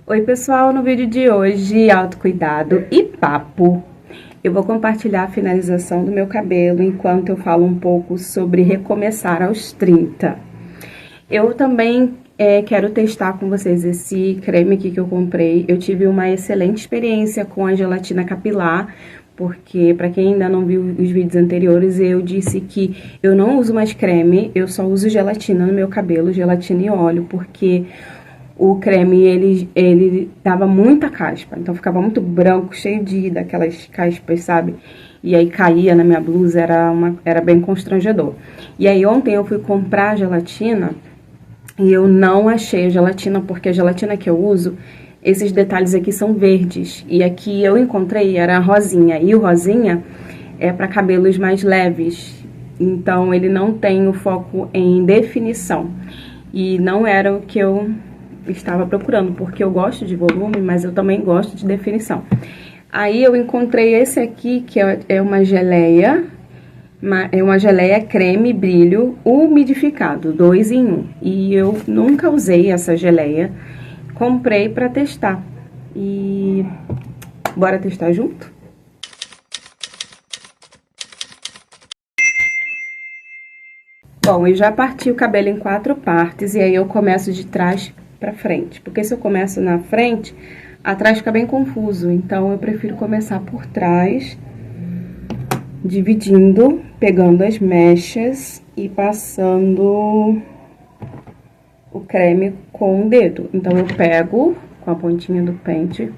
Oi pessoal, no vídeo de hoje, autocuidado e papo, eu vou compartilhar a finalização do meu cabelo enquanto eu falo um pouco sobre recomeçar aos 30. Eu também quero testar com vocês esse creme aqui que eu comprei. Eu tive uma excelente experiência com a gelatina capilar, porque para quem ainda não viu os vídeos anteriores, eu disse que eu não uso mais creme, eu só uso gelatina no meu cabelo, gelatina e óleo, porque o creme, ele dava muita caspa, então ficava muito branco, cheio daquelas caspas, sabe? E aí caía na minha blusa, era bem constrangedor. E aí ontem eu fui comprar gelatina e eu não achei a gelatina, porque a gelatina que eu uso, esses detalhes aqui são verdes. E aqui eu encontrei, era rosinha, e o rosinha é para cabelos mais leves, então ele não tem o foco em definição. E não era o que eu estava procurando, porque eu gosto de volume, mas eu também gosto de definição. Aí eu encontrei esse aqui, que é uma geleia, é uma geleia creme brilho umidificado, 2 em 1. E eu nunca usei essa geleia, comprei para testar. E bora testar junto? Bom, eu já parti o cabelo em 4 partes e aí eu começo de trás pra frente, porque se eu começo na frente, atrás fica bem confuso, então eu prefiro começar por trás, dividindo, pegando as mechas e passando o creme com o dedo. Então eu pego com a pontinha do pente.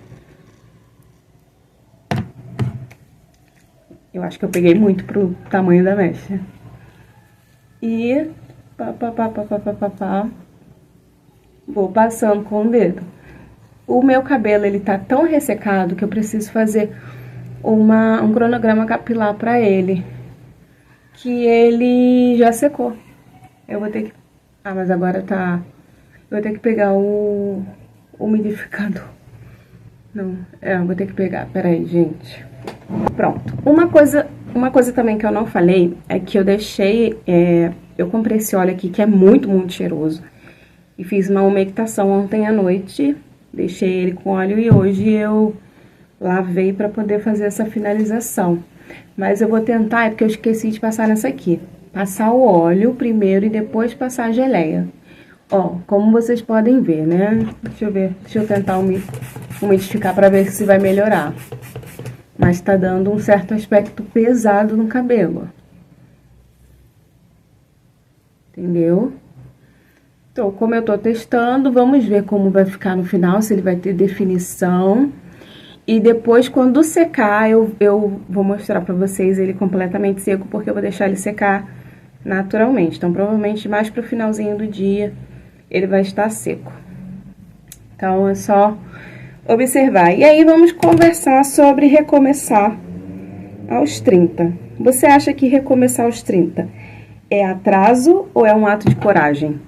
Eu acho que eu peguei muito pro tamanho da mecha. E vou passando com o dedo. O meu cabelo, ele tá tão ressecado que eu preciso fazer um cronograma capilar pra ele. Que ele já secou. Eu vou ter que... Ah, mas agora tá... Eu vou ter que pegar o umidificador. Não, eu vou ter que pegar. Peraí, gente. Pronto. Uma coisa também que eu não falei é que eu deixei... eu comprei esse óleo aqui que é muito, muito cheiroso. E fiz uma umectação ontem à noite, deixei ele com óleo e hoje eu lavei para poder fazer essa finalização. Mas eu vou tentar, é porque eu esqueci de passar nessa aqui. Passar o óleo primeiro e depois passar a geleia. Ó, como vocês podem ver, né? Deixa eu ver, deixa eu tentar umidificar para ver se vai melhorar. Mas tá dando um certo aspecto pesado no cabelo. Entendeu? Então, como eu tô testando, vamos ver como vai ficar no final, se ele vai ter definição. E depois, quando secar, eu vou mostrar pra vocês ele completamente seco, porque eu vou deixar ele secar naturalmente. Então, provavelmente, mais pro finalzinho do dia, ele vai estar seco. Então, é só observar. E aí, vamos conversar sobre recomeçar aos 30. Você acha que recomeçar aos 30 é atraso ou é um ato de coragem?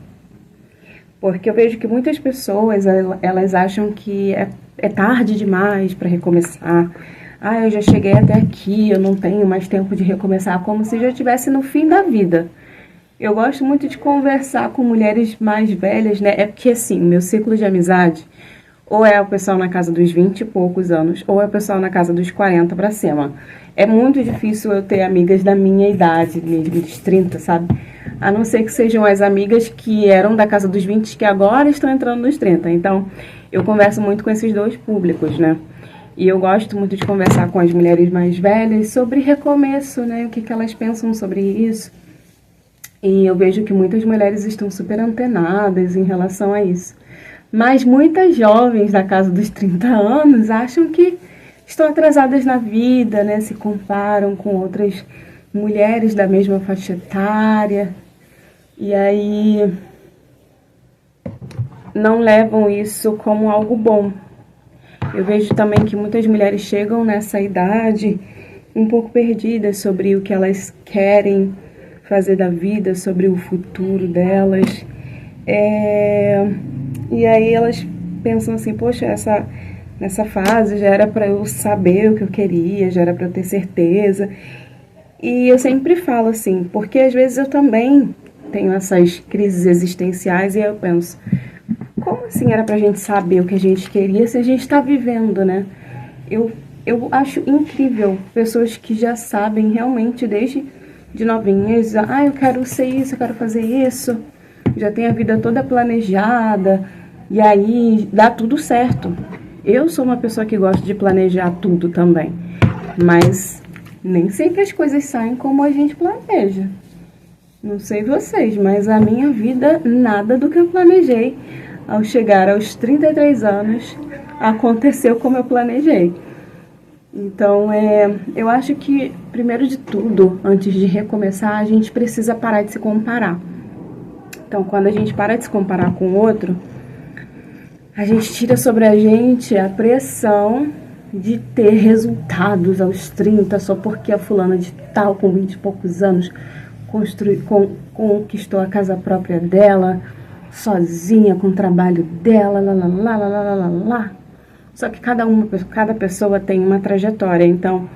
Porque eu vejo que muitas pessoas, elas acham que é tarde demais para recomeçar. Ah, eu já cheguei até aqui, eu não tenho mais tempo de recomeçar, como se já estivesse no fim da vida. Eu gosto muito de conversar com mulheres mais velhas, né? É porque, assim, meu ciclo de amizade, ou é o pessoal na casa dos 20 e poucos anos, ou é o pessoal na casa dos 40 pra cima. É muito difícil eu ter amigas da minha idade, mesmo dos 30, sabe? A não ser que sejam as amigas que eram da casa dos 20, que agora estão entrando nos 30. Então, eu converso muito com esses dois públicos, né? E eu gosto muito de conversar com as mulheres mais velhas sobre recomeço, né? O que elas pensam sobre isso. E eu vejo que muitas mulheres estão super antenadas em relação a isso. Mas muitas jovens da casa dos 30 anos acham que estão atrasadas na vida, né? Se comparam com outras mulheres da mesma faixa etária. E aí não levam isso como algo bom. Eu vejo também que muitas mulheres chegam nessa idade um pouco perdidas sobre o que elas querem fazer da vida, sobre o futuro delas. E aí elas pensam assim, poxa, nessa fase já era para eu saber o que eu queria, já era para eu ter certeza. E eu sempre falo assim, porque às vezes eu também tenho essas crises existenciais e eu penso, como Como assim era pra gente saber o que a gente queria se a gente tá vivendo, né? Eu acho incrível pessoas que já sabem realmente desde de novinhas, eu quero ser isso, eu quero fazer isso, já tem a vida toda planejada, e aí dá tudo certo. Eu sou uma pessoa que gosta de planejar tudo também, mas nem sempre as coisas saem como a gente planeja. Não sei vocês, mas a minha vida, nada do que eu planejei ao chegar aos 33 anos aconteceu como eu planejei. Então, eu acho que, primeiro de tudo, antes de recomeçar, a gente precisa parar de se comparar. Então, quando a gente para de se comparar com o outro, a gente tira sobre a gente a pressão de ter resultados aos 30, só porque a fulana de tal, com 20 e poucos anos, conquistou a casa própria dela, sozinha, com o trabalho dela, lá, lá, lá, lá, lá, lá, lá. Só que cada pessoa tem uma trajetória. Então,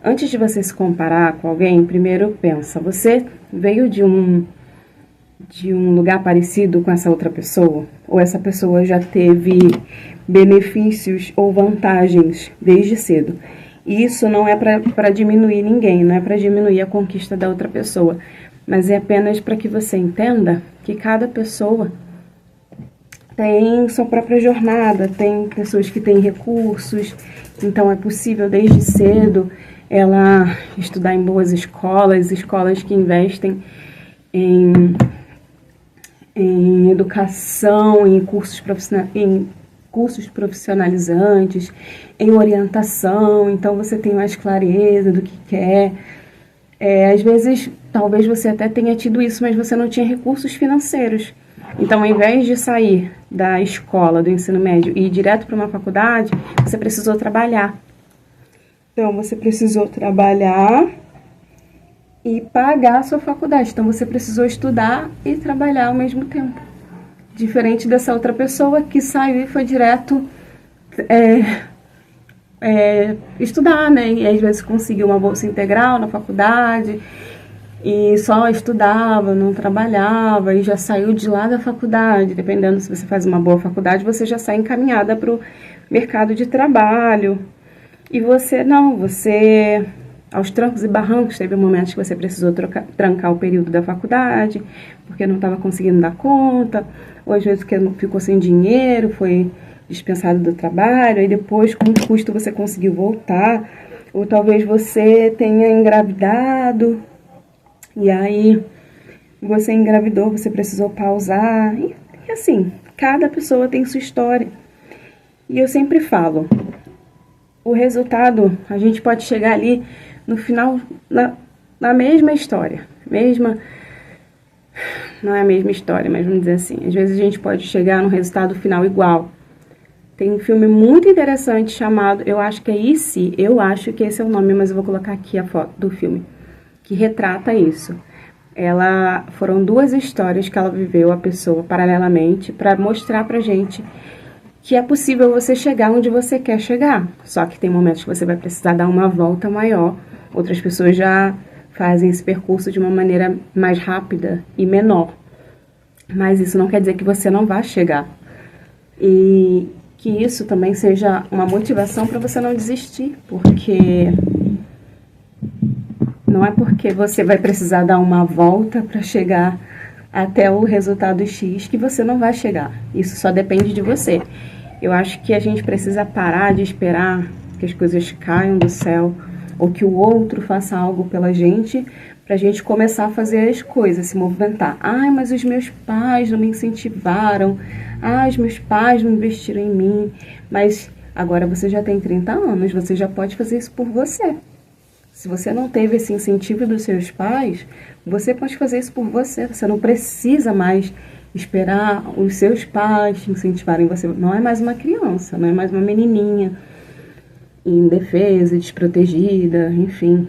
antes de você se comparar com alguém, primeiro pensa, você veio de um lugar parecido com essa outra pessoa? Ou essa pessoa já teve benefícios ou vantagens desde cedo? E isso não é para diminuir ninguém, não é para diminuir a conquista da outra pessoa, mas é apenas para que você entenda que cada pessoa tem sua própria jornada, tem pessoas que têm recursos, então é possível desde cedo ela estudar em boas escolas que investem em educação, em cursos profissionalizantes, em orientação, então você tem mais clareza do que quer. Às vezes, talvez você até tenha tido isso, mas você não tinha recursos financeiros. Então, ao invés de sair da escola, do ensino médio e ir direto para uma faculdade, você precisou trabalhar. Então, você precisou trabalhar e pagar a sua faculdade. Então, você precisou estudar e trabalhar ao mesmo tempo. Diferente dessa outra pessoa que saiu e foi direto estudar, né? E às vezes conseguiu uma bolsa integral na faculdade e só estudava, não trabalhava e já saiu de lá da faculdade. Dependendo se você faz uma boa faculdade, você já sai encaminhada para o mercado de trabalho. E você não, você aos trancos e barrancos teve momentos que você precisou trancar o período da faculdade porque não estava conseguindo dar conta, ou às vezes porque ficou sem dinheiro, foi dispensado do trabalho, e depois com custo você conseguiu voltar, ou talvez você tenha engravidado, e aí você engravidou, você precisou pausar, e assim, cada pessoa tem sua história. E eu sempre falo, o resultado, a gente pode chegar ali no final, na mesma história, não é a mesma história, mas vamos dizer assim, às vezes a gente pode chegar no resultado final igual. Tem um filme muito interessante chamado, eu acho que é E.Se., eu acho que esse é o nome, mas eu vou colocar aqui a foto do filme, que retrata isso. Foram duas histórias que ela viveu, a pessoa, paralelamente, para mostrar pra gente que é possível você chegar onde você quer chegar. Só que tem momentos que você vai precisar dar uma volta maior, outras pessoas já fazem esse percurso de uma maneira mais rápida e menor. Mas isso não quer dizer que você não vá chegar. E que isso também seja uma motivação para você não desistir, porque não é porque você vai precisar dar uma volta para chegar até o resultado X que você não vai chegar. Isso só depende de você. Eu acho que a gente precisa parar de esperar que as coisas caiam do céu ou que o outro faça algo pela gente para a gente começar a fazer as coisas, se movimentar. Mas os meus pais não me incentivaram. Os meus pais não investiram em mim. Mas agora você já tem 30 anos, você já pode fazer isso por você. Se você não teve esse incentivo dos seus pais, você pode fazer isso por você. Você não precisa mais esperar os seus pais te incentivarem. Você não é mais uma criança, não é mais uma menininha indefesa, desprotegida, enfim.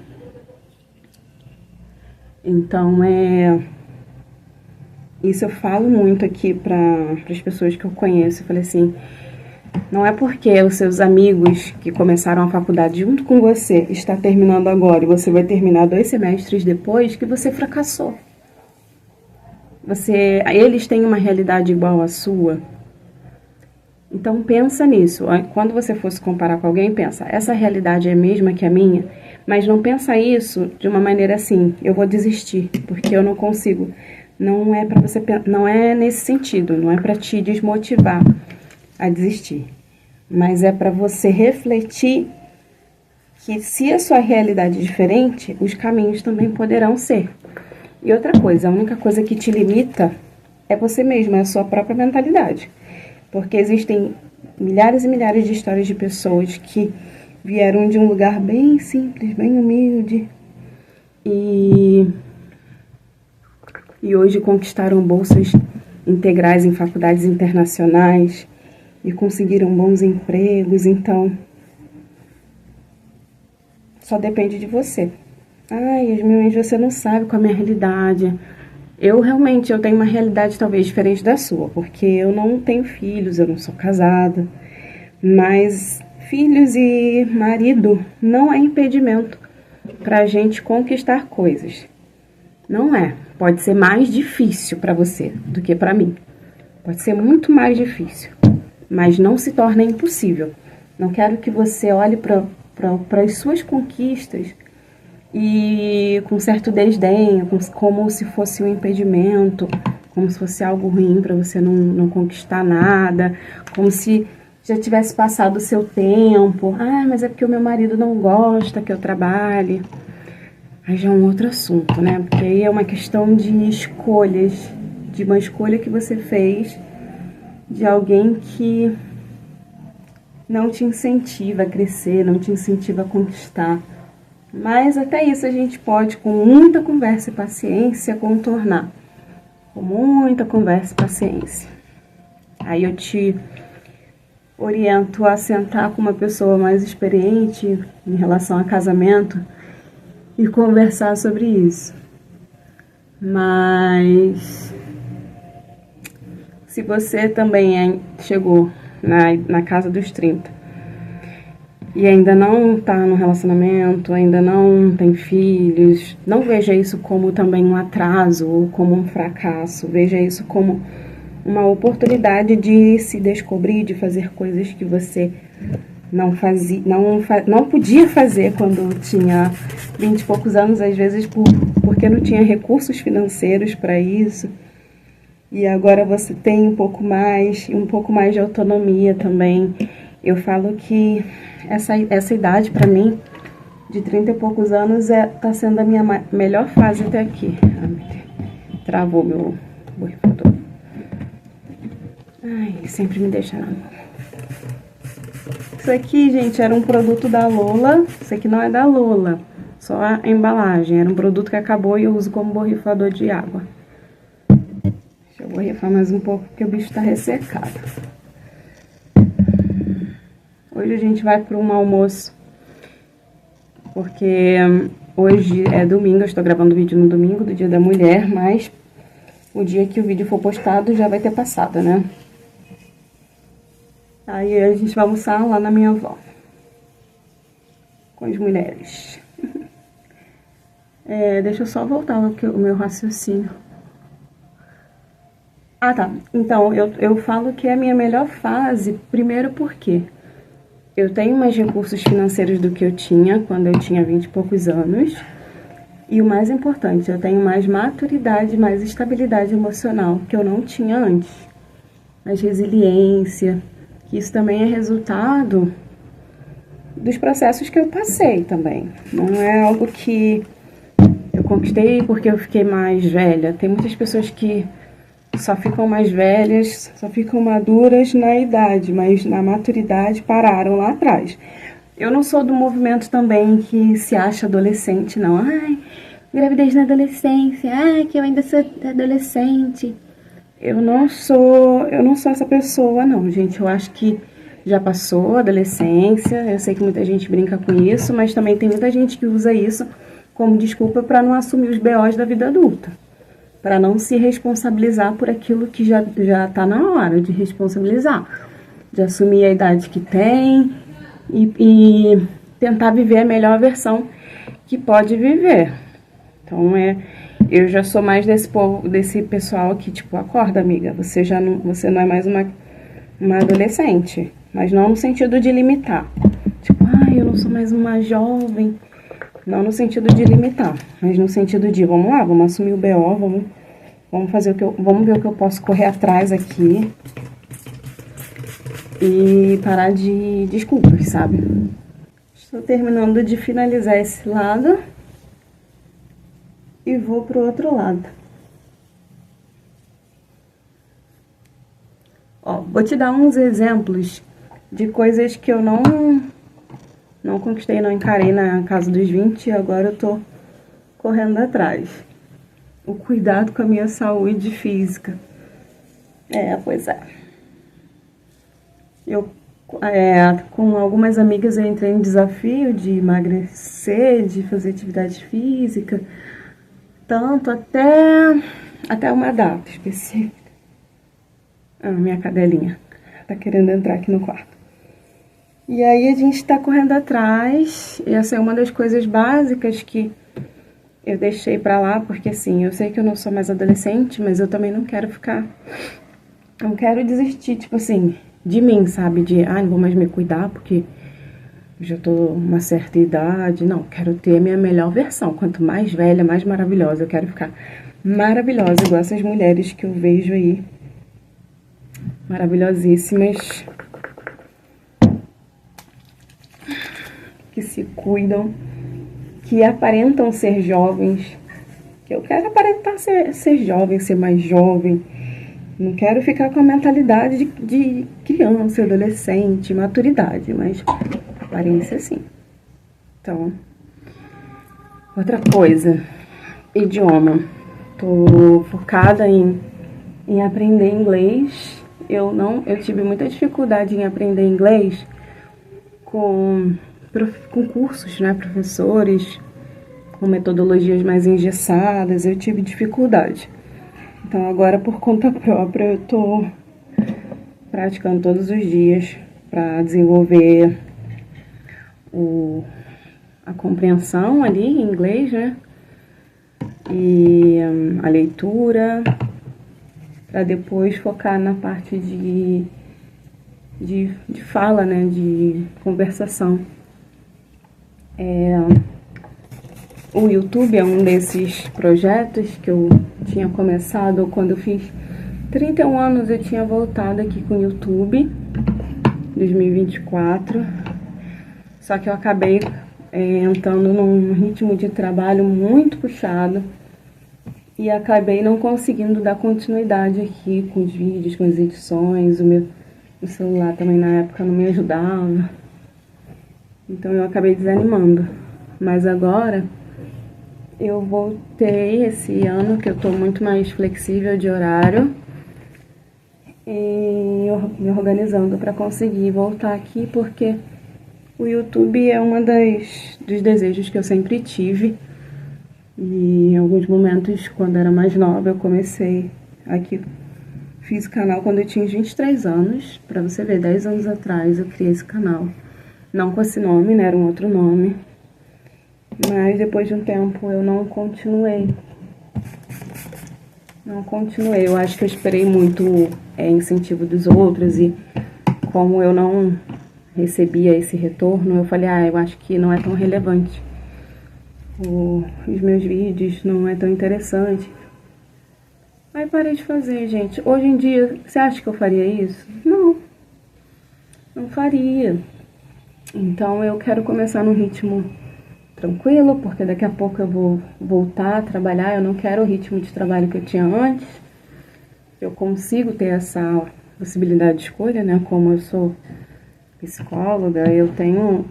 Então, isso eu falo muito aqui para as pessoas que eu conheço. Eu falei assim, não é porque os seus amigos que começaram a faculdade junto com você está terminando agora e você vai terminar 2 semestres depois que você fracassou. Eles têm uma realidade igual à sua. Então pensa nisso, quando você for se comparar com alguém, pensa, essa realidade é a mesma que a minha, mas não pensa isso de uma maneira assim, eu vou desistir, porque eu não consigo. Não é para você, não é nesse sentido, não é para te desmotivar a desistir, mas é para você refletir que se a sua realidade é diferente, os caminhos também poderão ser. E outra coisa, a única coisa que te limita é você mesmo, é a sua própria mentalidade. Porque existem milhares e milhares de histórias de pessoas que vieram de um lugar bem simples, bem humilde e hoje conquistaram bolsas integrais em faculdades internacionais e conseguiram bons empregos. Então, só depende de você. Ai, Yasmin, você não sabe qual é a minha realidade. Eu tenho uma realidade talvez diferente da sua, porque eu não tenho filhos, eu não sou casada, mas filhos e marido não é impedimento para a gente conquistar coisas. Não é. Pode ser mais difícil para você do que para mim. Pode ser muito mais difícil, mas não se torna impossível. Não quero que você olhe para as suas conquistas e com certo desdém, como se fosse um impedimento, como se fosse algo ruim para você não conquistar nada, como se já tivesse passado o seu tempo. Ah, mas é porque o meu marido não gosta que eu trabalhe. Aí já é um outro assunto, né? Porque aí é uma questão de escolhas, de uma escolha que você fez, de alguém que não te incentiva a crescer, não te incentiva a conquistar. Mas até isso a gente pode, com muita conversa e paciência, contornar. Com muita conversa e paciência. Aí eu te oriento a sentar com uma pessoa mais experiente em relação a casamento e conversar sobre isso. Mas se você também chegou na casa dos 30 e ainda não tá no relacionamento, ainda não tem filhos, não veja isso como também um atraso ou como um fracasso. Veja isso como uma oportunidade de se descobrir, de fazer coisas que você não podia fazer quando tinha 20 e poucos anos, às vezes porque não tinha recursos financeiros para isso. E agora você tem um pouco mais de autonomia também. Eu falo que essa idade, para mim, de 30 e poucos anos, tá sendo a minha melhor fase até aqui. Travou meu borrifador. Ai, sempre me deixa na mão. Isso aqui, gente, era um produto da Lola. Isso aqui não é da Lola, só a embalagem. Era um produto que acabou e eu uso como borrifador de água. Deixa eu borrifar mais um pouco, porque o bicho tá ressecado. Hoje a gente vai para um almoço, porque hoje é domingo, eu estou gravando o vídeo no domingo, do Dia da Mulher, mas o dia que o vídeo for postado já vai ter passado, né? Aí a gente vai almoçar lá na minha avó, com as mulheres. Deixa eu só voltar o meu raciocínio. Ah, tá. Então, eu falo que é a minha melhor fase, primeiro porque eu tenho mais recursos financeiros do que eu tinha quando eu tinha 20 e poucos anos. E o mais importante, eu tenho mais maturidade, mais estabilidade emocional que eu não tinha antes. Mais resiliência, que isso também é resultado dos processos que eu passei também. Não é algo que eu conquistei porque eu fiquei mais velha. Tem muitas pessoas que só ficam mais velhas, só ficam maduras na idade, mas na maturidade pararam lá atrás. Eu não sou do movimento também que se acha adolescente, não. Ai, gravidez na adolescência, ai, que eu ainda sou adolescente. Eu não sou essa pessoa, não, gente. Eu acho que já passou a adolescência, eu sei que muita gente brinca com isso, mas também tem muita gente que usa isso como desculpa para não assumir os BOs da vida adulta. Para não se responsabilizar por aquilo que já tá na hora de responsabilizar. De assumir a idade que tem e tentar viver a melhor versão que pode viver. Então, eu já sou mais desse pessoal que, tipo, acorda, amiga, você não é mais uma adolescente, mas não no sentido de limitar. Tipo, eu não sou mais uma jovem. Não no sentido de limitar, mas no sentido de, vamos lá, vamos assumir o BO, vamos fazer vamos ver o que eu posso correr atrás aqui. E parar de desculpas, sabe? Estou terminando de finalizar esse lado e vou pro outro lado. Ó, vou te dar uns exemplos de coisas que eu não conquistei, não encarei na casa dos 20 e agora eu tô correndo atrás. O cuidado com a minha saúde física. Pois é. Com algumas amigas eu entrei em desafio de emagrecer, de fazer atividade física, tanto até uma data específica. Minha cadelinha tá querendo entrar aqui no quarto. E aí a gente tá correndo atrás, e essa é uma das coisas básicas que eu deixei pra lá, porque assim, eu sei que eu não sou mais adolescente, mas eu também não quero desistir, tipo assim, de mim, sabe? Não vou mais me cuidar porque eu já tô uma certa idade. Não, quero ter a minha melhor versão. Quanto mais velha, mais maravilhosa. Eu quero ficar maravilhosa, igual essas mulheres que eu vejo aí. Maravilhosíssimas. Que se cuidam, que aparentam ser jovens. Eu quero aparentar ser jovem, ser mais jovem. Não quero ficar com a mentalidade de criança, adolescente, maturidade, mas aparência sim. Então, outra coisa, idioma. Tô focada em aprender inglês. Eu tive muita dificuldade em aprender inglês com cursos, né, professores, com metodologias mais engessadas, eu tive dificuldade. Então agora por conta própria eu tô praticando todos os dias para desenvolver a compreensão ali em inglês, né, e a leitura, para depois focar na parte de fala, né, de conversação. O YouTube é um desses projetos que eu tinha começado quando eu fiz 31 anos. Eu tinha voltado aqui com o YouTube, 2024. Só que eu acabei entrando num ritmo de trabalho muito puxado e acabei não conseguindo dar continuidade aqui com os vídeos, com as edições. O celular também na época não me ajudava. Então eu acabei desanimando. Mas agora eu voltei esse ano, que eu tô muito mais flexível de horário, e me organizando para conseguir voltar aqui, porque o YouTube é uma dos desejos que eu sempre tive. E em alguns momentos, quando era mais nova, eu comecei aqui. Fiz o canal quando eu tinha 23 anos, pra você ver, 10 anos atrás eu criei esse canal. Não com esse nome, né, era um outro nome. Mas depois de um tempo eu não continuei. Eu acho que eu esperei muito incentivo dos outros e como eu não recebia esse retorno, eu falei, eu acho que não é tão relevante. Os meus vídeos não é tão interessante. Aí parei de fazer, gente. Hoje em dia, você acha que eu faria isso? Não faria. Então eu quero começar num ritmo tranquilo, porque daqui a pouco eu vou voltar a trabalhar. Eu não quero o ritmo de trabalho que eu tinha antes. Eu consigo ter essa possibilidade de escolha, né? Como eu sou psicóloga, eu tenho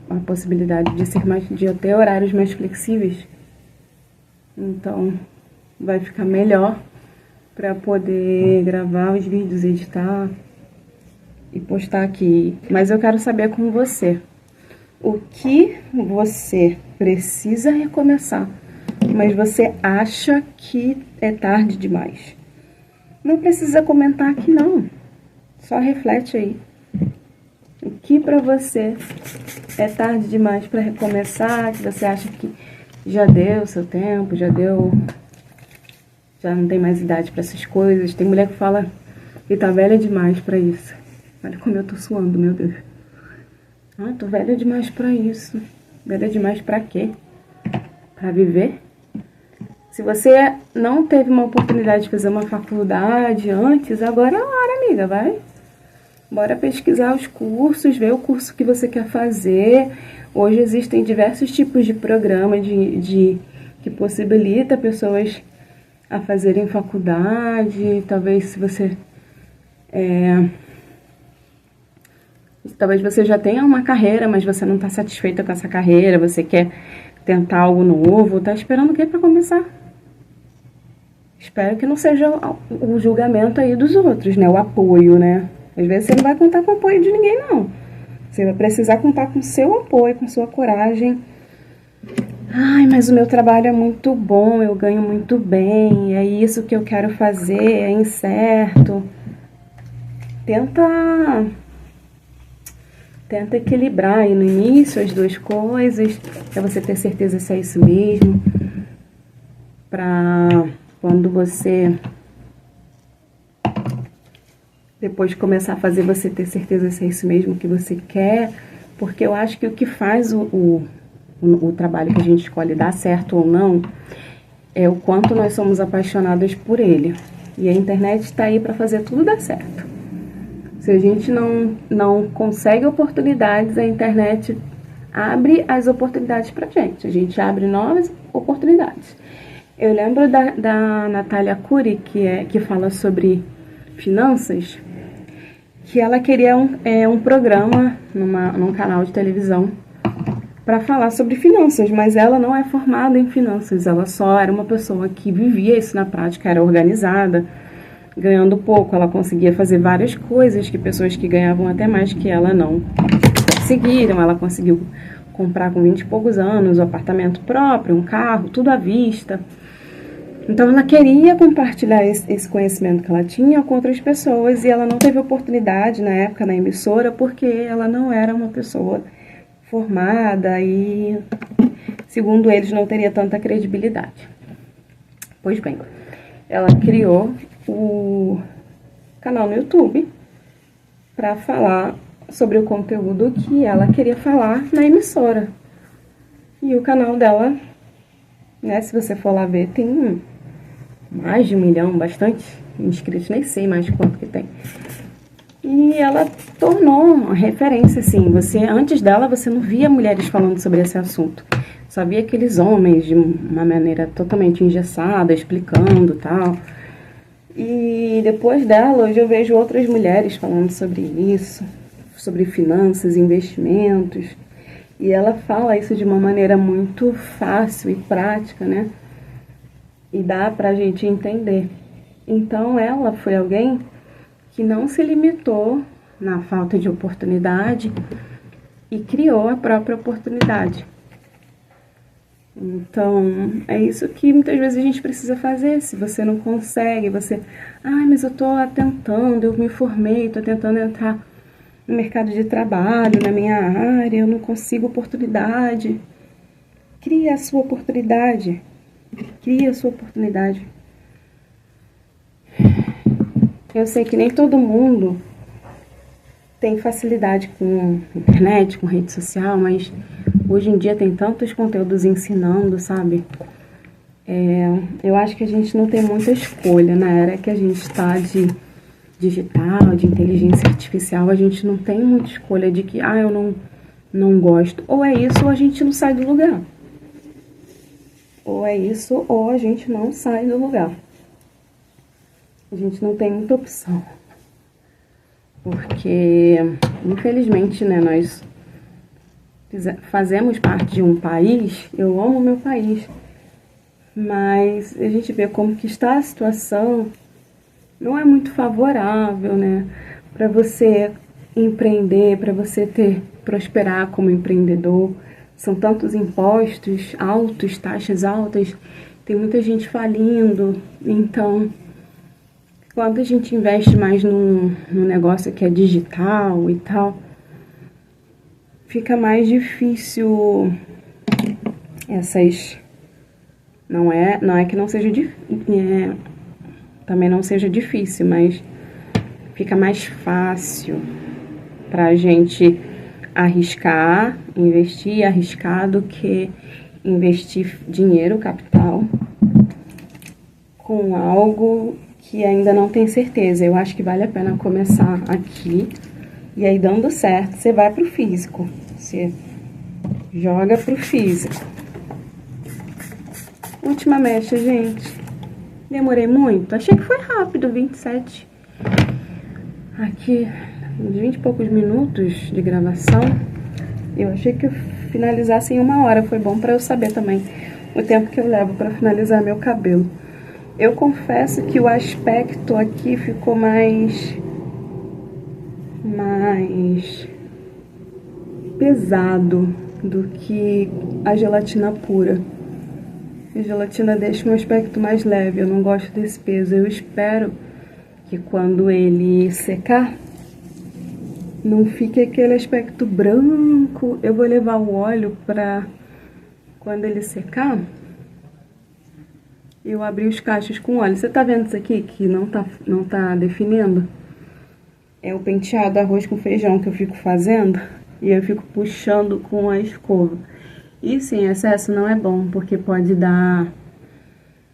a possibilidade de eu ter horários mais flexíveis. Então vai ficar melhor para poder gravar os vídeos, editar e postar aqui. Mas eu quero saber com você, o que você precisa recomeçar, mas você acha que é tarde demais. Não precisa comentar aqui não, só reflete aí. O que pra você é tarde demais para recomeçar, que você acha que já deu seu tempo, já não tem mais idade para essas coisas. Tem mulher que fala E tá velha demais pra isso. Olha como eu tô suando, meu Deus. Ah, tô velha demais pra isso. Velha demais pra quê? Pra viver? Se você não teve uma oportunidade de fazer uma faculdade antes, agora é a hora, amiga, vai. Bora pesquisar os cursos, ver o curso que você quer fazer. Hoje existem diversos tipos de programa que possibilita pessoas a fazerem faculdade. Talvez se você talvez você já tenha uma carreira, mas você não está satisfeita com essa carreira, você quer tentar algo novo, tá esperando o que para começar? Espero que não seja o julgamento aí dos outros, né? O apoio, né? Às vezes você não vai contar com o apoio de ninguém, não. Você vai precisar contar com seu apoio, com sua coragem. Ai, mas o meu trabalho é muito bom, eu ganho muito bem, é isso que eu quero fazer, é incerto. Tenta equilibrar aí no início as duas coisas, pra você ter certeza se é isso mesmo. Pra quando você depois começar a fazer, você ter certeza se é isso mesmo que você quer. Porque eu acho que o que faz o trabalho que a gente escolhe dar certo ou não é o quanto nós somos apaixonados por ele. E a internet está aí para fazer tudo dar certo. Se a gente não consegue oportunidades, a internet abre as oportunidades pra gente. A gente abre novas oportunidades. Eu lembro da Natália Cury, que fala sobre finanças, que ela queria um programa num canal de televisão para falar sobre finanças, mas ela não é formada em finanças, ela só era uma pessoa que vivia isso na prática, era organizada, ganhando pouco, ela conseguia fazer várias coisas que pessoas que ganhavam até mais que ela não conseguiram. Ela conseguiu comprar com 20 e poucos anos um apartamento próprio, um carro, tudo à vista. Então ela queria compartilhar esse conhecimento que ela tinha com outras pessoas e ela não teve oportunidade na época na emissora porque ela não era uma pessoa formada e, segundo eles, não teria tanta credibilidade. Pois bem, ela criou o canal no YouTube para falar sobre o conteúdo que ela queria falar na emissora. E o canal dela, né, se você for lá ver, tem mais de 1 milhão, bastante inscritos, nem sei mais quanto que tem. E ela tornou uma referência, assim. Antes dela, você não via mulheres falando sobre esse assunto. Só via aqueles homens de uma maneira totalmente engessada, explicando e tal. E depois dela, hoje eu vejo outras mulheres falando sobre isso, sobre finanças, investimentos. E ela fala isso de uma maneira muito fácil e prática, né? E dá pra gente entender. Então ela foi alguém que não se limitou na falta de oportunidade e criou a própria oportunidade. Então, é isso que muitas vezes a gente precisa fazer. Se você não consegue, mas eu tô tentando, eu me formei, tô tentando entrar no mercado de trabalho, na minha área, eu não consigo oportunidade. Cria a sua oportunidade. Cria a sua oportunidade. Eu sei que nem todo mundo tem facilidade com internet, com rede social, mas hoje em dia tem tantos conteúdos ensinando, sabe? Eu acho que a gente não tem muita escolha na era que a gente está de digital, de inteligência artificial. A gente não tem muita escolha de que, eu não gosto. Ou é isso ou a gente não sai do lugar. Ou é isso ou a gente não sai do lugar. A gente não tem muita opção. Porque, infelizmente, né, nós fazemos parte de um país, eu amo o meu país, mas a gente vê como que está a situação, não é muito favorável, né, para você empreender, para você prosperar como empreendedor. São tantos impostos altos, taxas altas, tem muita gente falindo. Então, quando a gente investe mais num negócio que é digital e tal, fica mais difícil não é que não seja também não seja difícil, mas fica mais fácil pra gente arriscar, investir e arriscar do que investir dinheiro, capital, com algo que ainda não tem certeza. Eu acho que vale a pena começar aqui e aí dando certo, você vai pro físico, você joga pro físico. Última mecha, gente. Demorei muito? Achei que foi rápido, 27. Aqui, uns 20 e poucos minutos de gravação. Eu achei que eu finalizasse em 1 hora. Foi bom pra eu saber também o tempo que eu levo pra finalizar meu cabelo. Eu confesso que o aspecto aqui ficou mais pesado do que a gelatina pura. A gelatina deixa um aspecto mais leve, eu não gosto desse peso. Eu espero que quando ele secar, não fique aquele aspecto branco. Eu vou levar o óleo pra quando ele secar, eu abrir os cachos com óleo. Você tá vendo isso aqui que não tá definindo? É o penteado arroz com feijão que eu fico fazendo e eu fico puxando com a escova. Isso em excesso não é bom, porque pode dar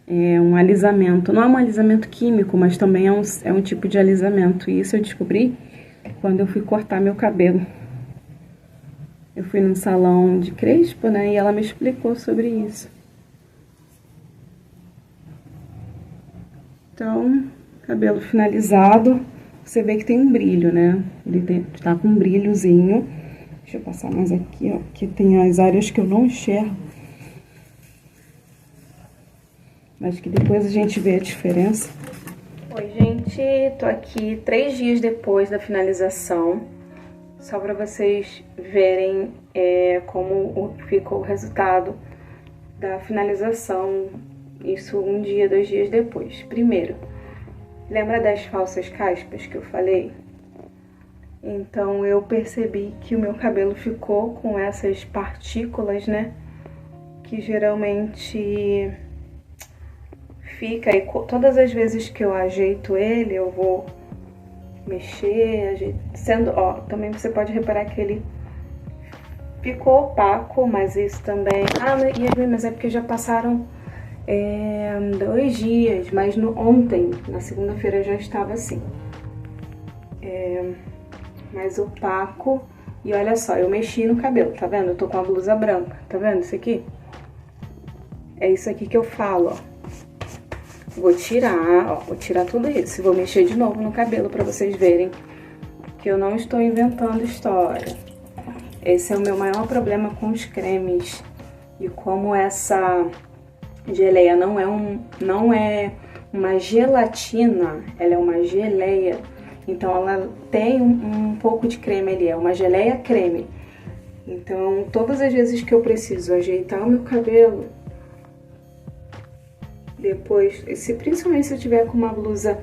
um alisamento. Não é um alisamento químico, mas também é um tipo de alisamento. E isso eu descobri quando eu fui cortar meu cabelo. Eu fui num salão de crespo, né, e ela me explicou sobre isso. Então, cabelo finalizado, você vê que tem um brilho, né? Ele tá com um brilhozinho. Deixa eu passar mais aqui, ó, que tem as áreas que eu não enxergo. Mas que depois a gente vê a diferença. Oi, gente, tô aqui 3 dias depois da finalização. Só pra vocês verem como ficou o resultado da finalização. Isso 1 dia, 2 dias depois. Primeiro, lembra das falsas caspas que eu falei? Então, eu percebi que o meu cabelo ficou com essas partículas, né? Que geralmente fica. E todas as vezes que eu ajeito ele, eu vou mexer, também você pode reparar que ele ficou opaco, mas isso também... Ah, mas é porque já passaram 2 dias, mas ontem, na segunda-feira, já estava assim. Mais opaco. E olha só, eu mexi no cabelo, tá vendo? Eu tô com a blusa branca, tá vendo isso aqui? É isso aqui que eu falo, ó. Vou tirar tudo isso. Vou mexer de novo no cabelo pra vocês verem que eu não estou inventando história. Esse é o meu maior problema com os cremes. E como essa geleia não é uma gelatina, ela é uma geleia. Então, ela tem um pouco de creme ali, é uma geleia creme. Então, todas as vezes que eu preciso ajeitar o meu cabelo, depois, principalmente se eu tiver com uma blusa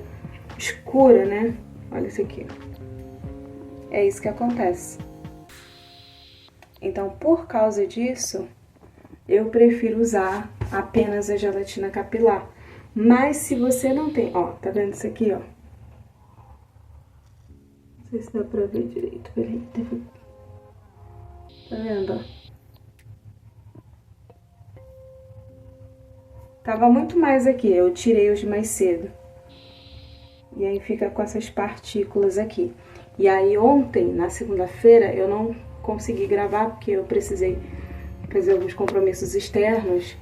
escura, né? Olha isso aqui. É isso que acontece. Então, por causa disso, eu prefiro usar apenas a gelatina capilar. Mas se você não tem, ó, tá vendo isso aqui, ó? Não sei se dá pra ver direito, peraí. Tá vendo, ó? Tava muito mais aqui, eu tirei hoje mais cedo. E aí fica com essas partículas aqui. E aí ontem, na segunda-feira, eu não consegui gravar porque eu precisei fazer alguns compromissos externos.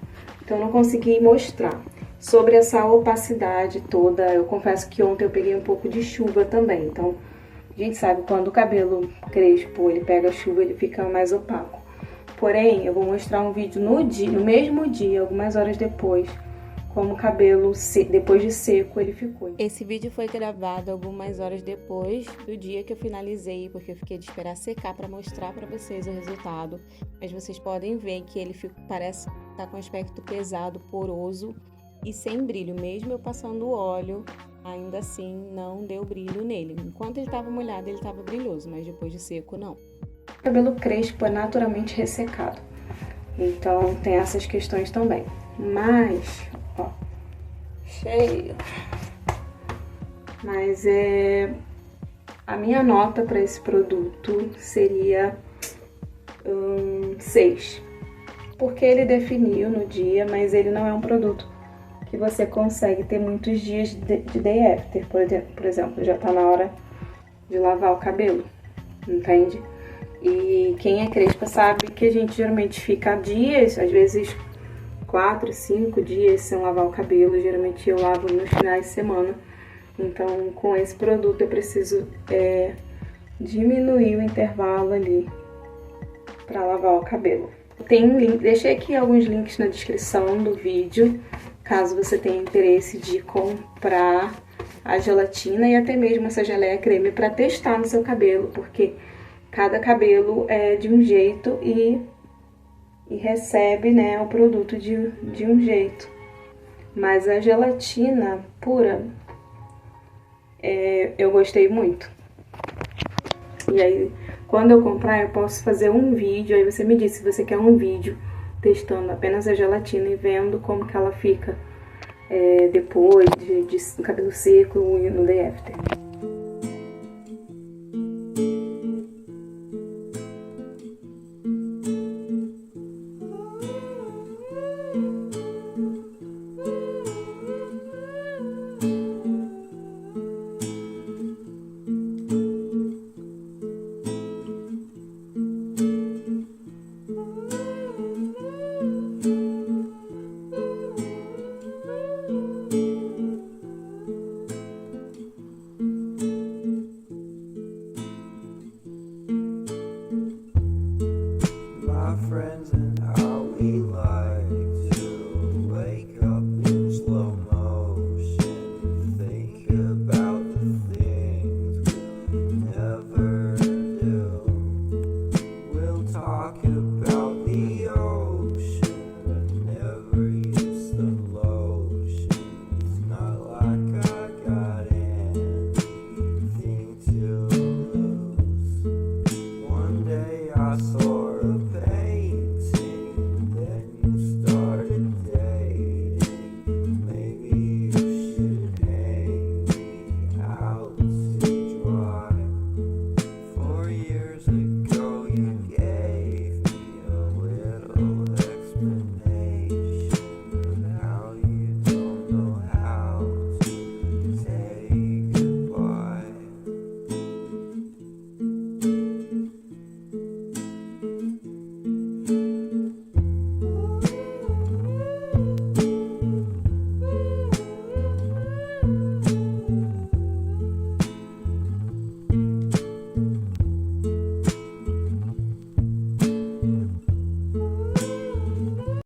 Então eu não consegui mostrar. Sobre essa opacidade toda, eu confesso que ontem eu peguei um pouco de chuva também. Então, a gente sabe quando o cabelo crespo, ele pega chuva, ele fica mais opaco. Porém, eu vou mostrar um vídeo no mesmo dia, algumas horas depois, como o cabelo, depois de seco, ele ficou. Esse vídeo foi gravado algumas horas depois do dia que eu finalizei, porque eu fiquei de esperar secar para mostrar para vocês o resultado. Mas vocês podem ver que ele parece estar com aspecto pesado, poroso e sem brilho. Mesmo eu passando o óleo, ainda assim não deu brilho nele. Enquanto ele estava molhado, ele estava brilhoso, mas depois de seco, não. O cabelo crespo é naturalmente ressecado, então tem essas questões também. Mas, ó, cheio. Mas A minha nota para esse produto seria 6. Porque ele definiu no dia, mas ele não é um produto que você consegue ter muitos dias de day after. Por exemplo, já tá na hora de lavar o cabelo, entende? E quem é crespa sabe que a gente geralmente fica dias, às vezes 4, 5 dias sem lavar o cabelo. Geralmente eu lavo nos finais de semana. Então, com esse produto eu preciso diminuir o intervalo ali para lavar o cabelo. Deixei aqui alguns links na descrição do vídeo, caso você tenha interesse de comprar a gelatina e até mesmo essa geleia creme para testar no seu cabelo, porque cada cabelo é de um jeito e recebe, né, o produto de um jeito. Mas a gelatina pura, eu gostei muito. E aí, quando eu comprar, eu posso fazer um vídeo. Aí você me diz se você quer um vídeo testando apenas a gelatina e vendo como que ela fica depois de cabelo seco e no day after.